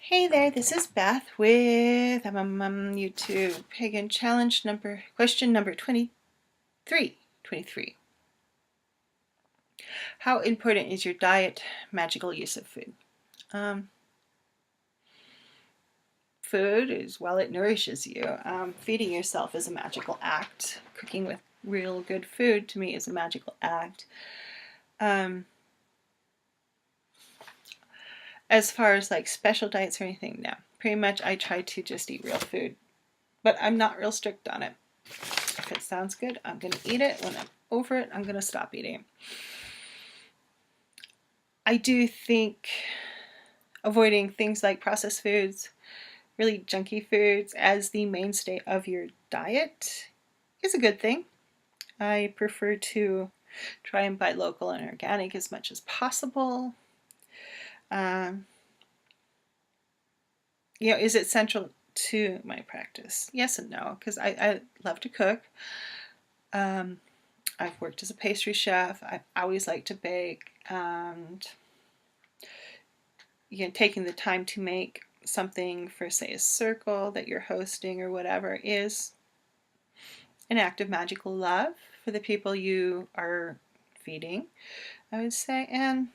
Hey there, this is Beth with YouTube Pagan Challenge question number 23. How important is your diet, magical use of food? Food is, well, it nourishes you. Feeding yourself is a magical act. Cooking with real good food to me is a magical act. As far as like special diets or anything, no. Pretty much I try to just eat real food, but I'm not real strict on it. If it sounds good, I'm going to eat it. When I'm over it, I'm going to stop eating. I do think avoiding things like processed foods, really junky foods, as the mainstay of your diet is a good thing. I prefer to try and buy local and organic as much as possible. Is it central to my practice? Yes and no, because I love to cook. I've worked as a pastry chef. I've always liked to bake, and taking the time to make something for, say, a circle that you're hosting or whatever is an act of magical love for the people you are feeding, I would say. And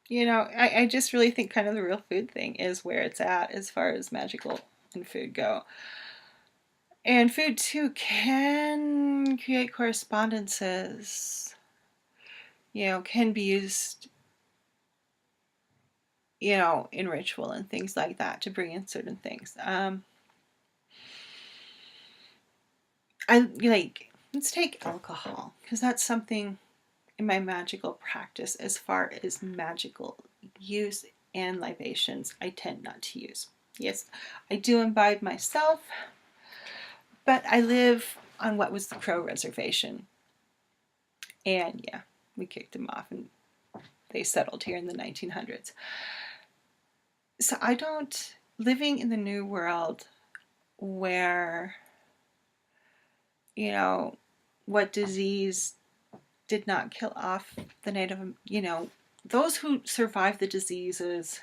I just really think kind of the real food thing is where it's at as far as magical and food go. And food too can create correspondences, can be used, in ritual and things like that to bring in certain things. Let's take alcohol, because that's something in my magical practice. As far as magical use and libations, I tend not to use. Yes, I do imbibe myself, but I live on what was the Crow Reservation. And yeah, we kicked them off and they settled here in the 1900s. So living in the New World where, what disease did not kill off the native, those who survived the diseases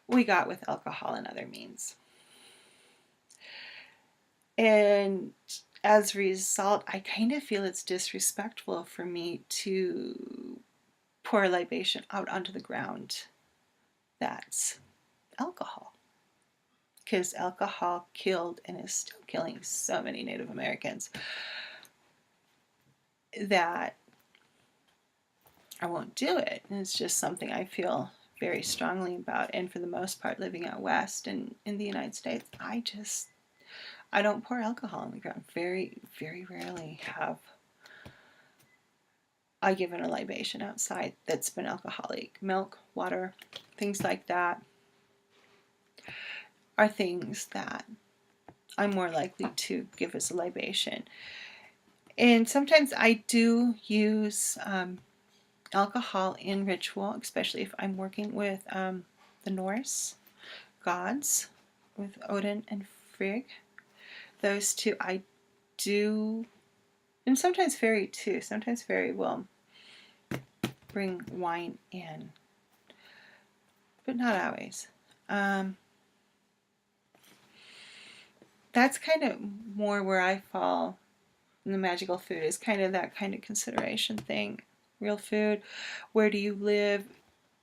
we got with alcohol and other means. And as a result, I kind of feel it's disrespectful for me to pour a libation out onto the ground that's alcohol. Because alcohol killed and is still killing so many Native Americans that I won't do it. And it's just something I feel very strongly about. And for the most part, living out west and in the United States, I don't pour alcohol on the ground. Very, very rarely have I given a libation outside that's been alcoholic. Milk, water, things like that are things that I'm more likely to give as a libation. And sometimes I do use alcohol in ritual, especially if I'm working with the Norse gods, with Odin and Frigg. Those two I do, and sometimes fairy too. Sometimes fairy will bring wine in, but not always. That's kind of more where I fall in the magical food, is kind of that kind of consideration thing. Real food, where do you live?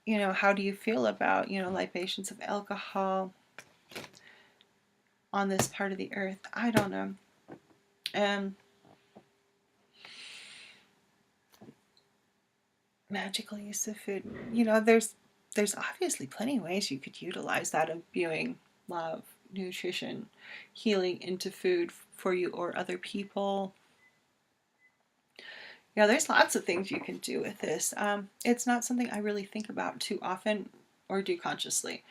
How do you feel about, libations of alcohol on this part of the earth? I don't know. Magical use of food. There's obviously plenty of ways you could utilize that, imbuing love, nutrition, healing into food for you or other people. There's lots of things you can do with this. It's not something I really think about too often or do consciously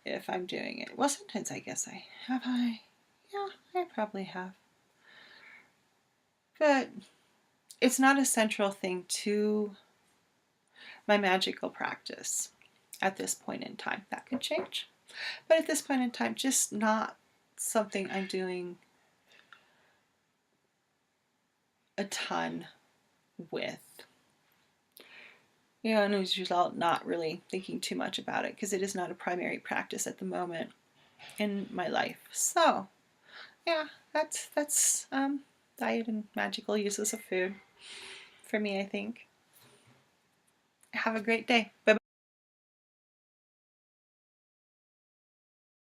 if I'm doing it. Well, sometimes I guess I have. Yeah, I probably have. But it's not a central thing to my magical practice at this point in time. That could change. But at this point in time, just not something I'm doing a ton with. And as a result, not really thinking too much about it because it is not a primary practice at the moment in my life. So, yeah, that's diet and magical uses of food for me, I think. Have a great day. Bye.